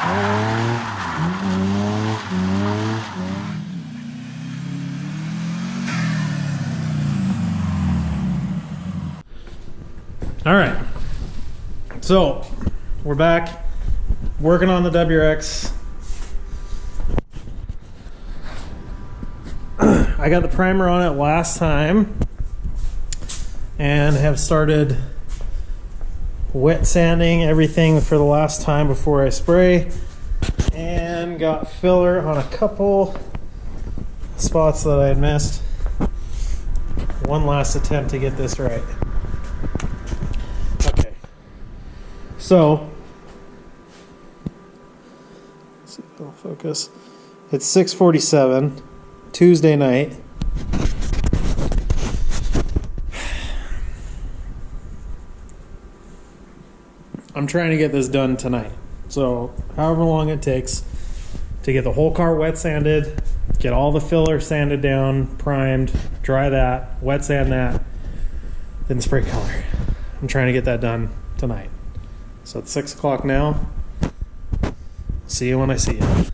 All right, so we're back working on the WRX. I got the primer on it last time and have started wet sanding everything for the last time before I spray, and got filler on a couple spots that I had missed. One last attempt to get this right. Okay, so let's see if it'll focus. It's 6:47 Tuesday night. I'm trying to get this done tonight. So however long it takes to get the whole car wet sanded, get all the filler sanded down, primed, dry that, wet sand that, then spray color. I'm trying to get that done tonight. So it's 6 o'clock now. See you when I see you.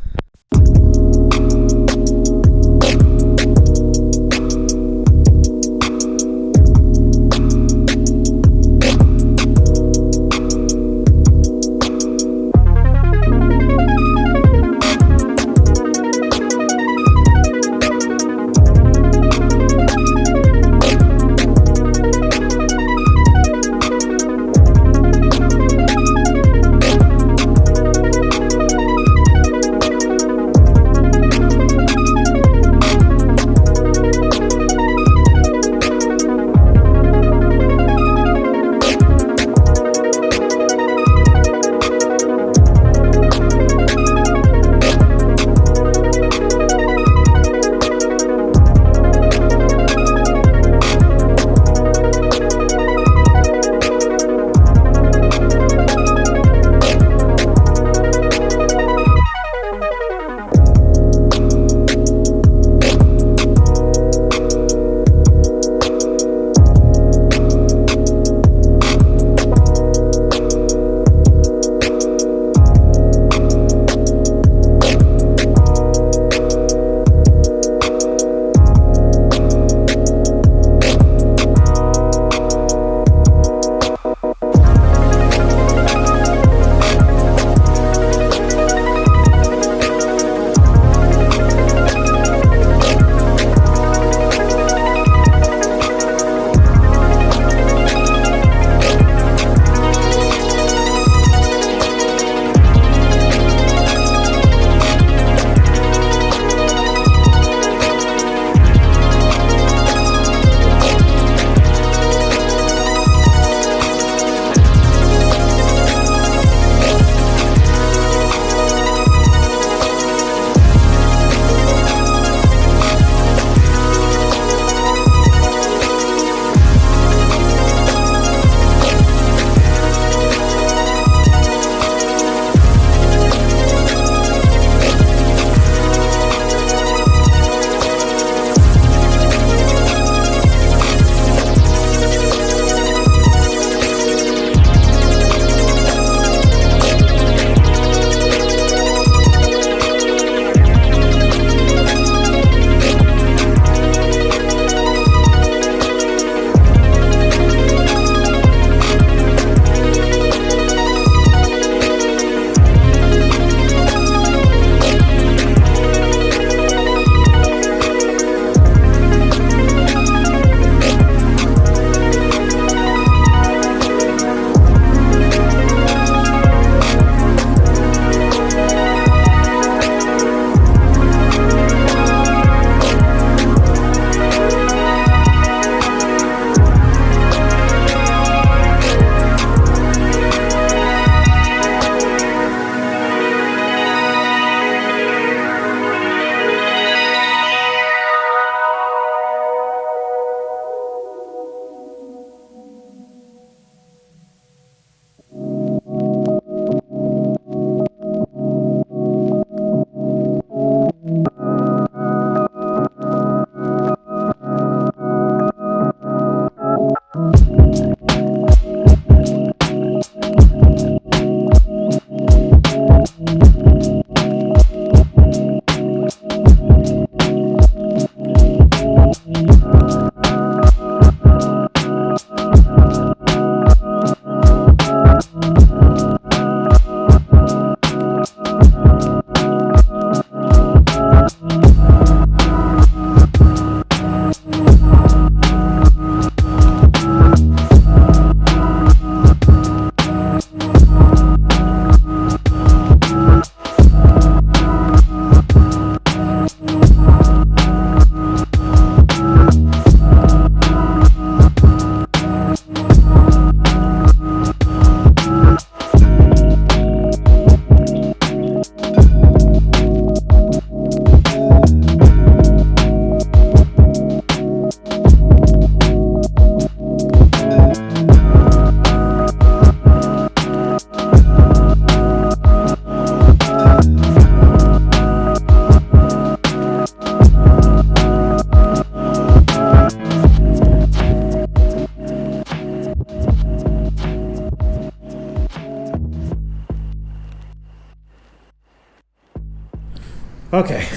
Okay,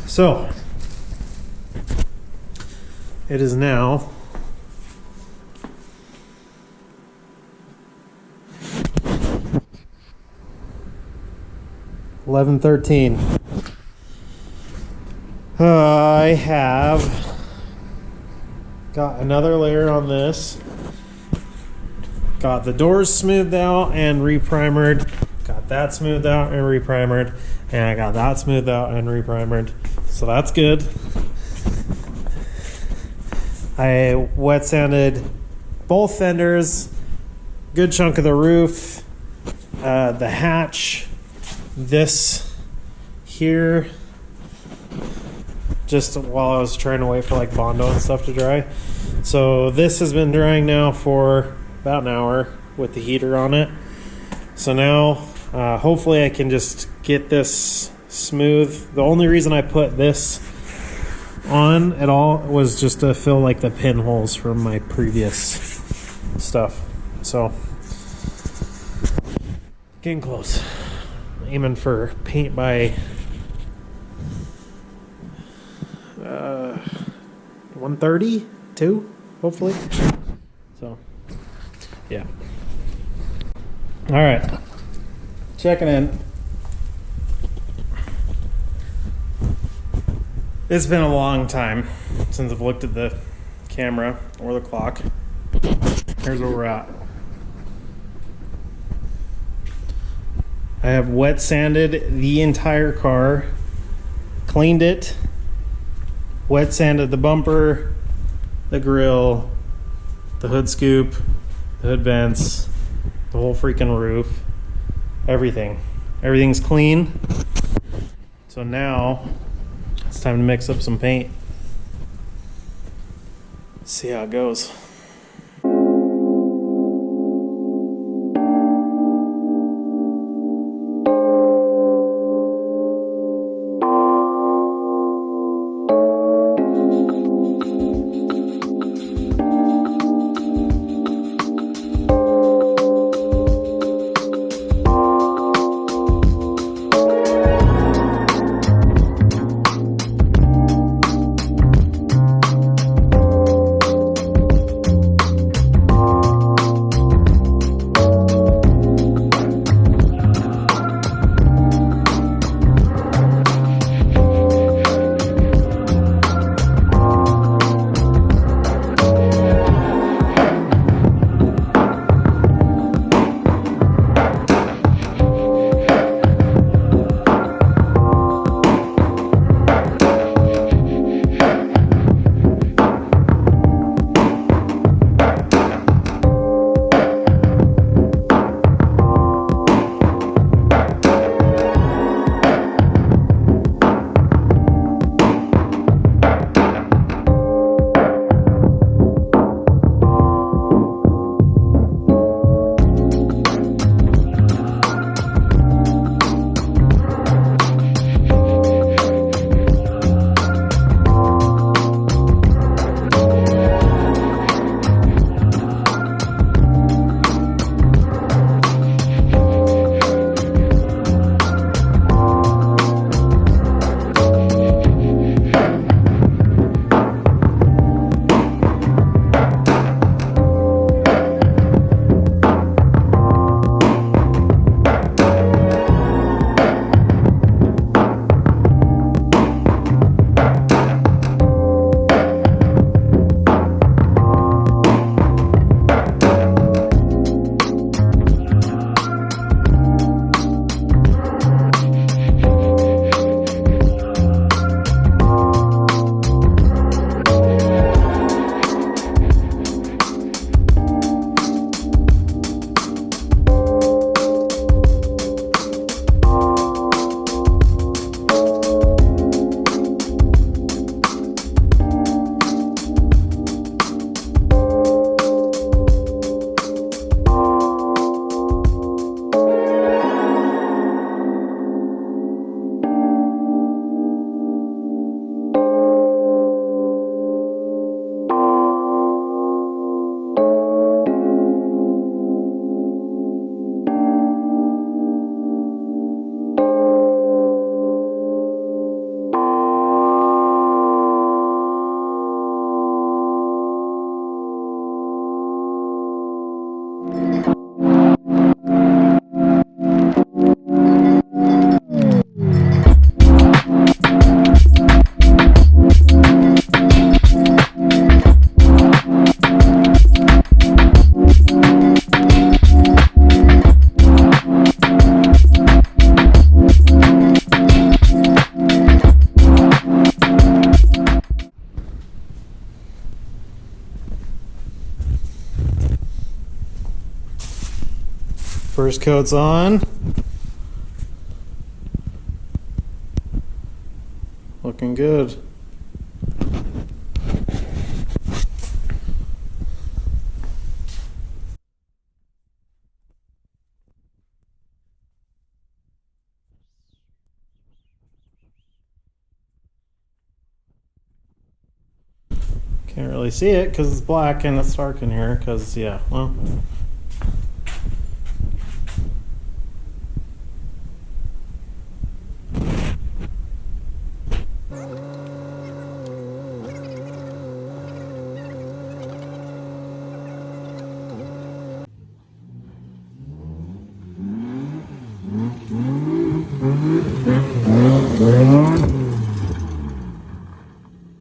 so it is now 11:13. I have got another layer on this. Got the doors smoothed out and reprimered. Got that smoothed out and reprimered. And I got that smoothed out and reprimered. So that's good. I wet sanded both fenders, good chunk of the roof, the hatch, this here, just while I was trying to wait for like Bondo and stuff to dry. So this has been drying now for about an hour with the heater on it. So now hopefully I can just get this smooth. The only reason I put this on at all was just to fill like the pinholes from my previous stuff. So getting close. Aiming for paint by 1:32, hopefully. So yeah. All right, checking in. It's been a long time since I've looked at the camera or the clock. Here's where we're at. I have wet sanded the entire car, cleaned it, wet sanded the bumper, the grill, the hood scoop, the hood vents, the whole freaking roof, everything. Everything's clean. So now it's time to mix up some paint. See how it goes. first coat's on. Looking good. Can't really see it because it's black and it's dark in here because, yeah, well.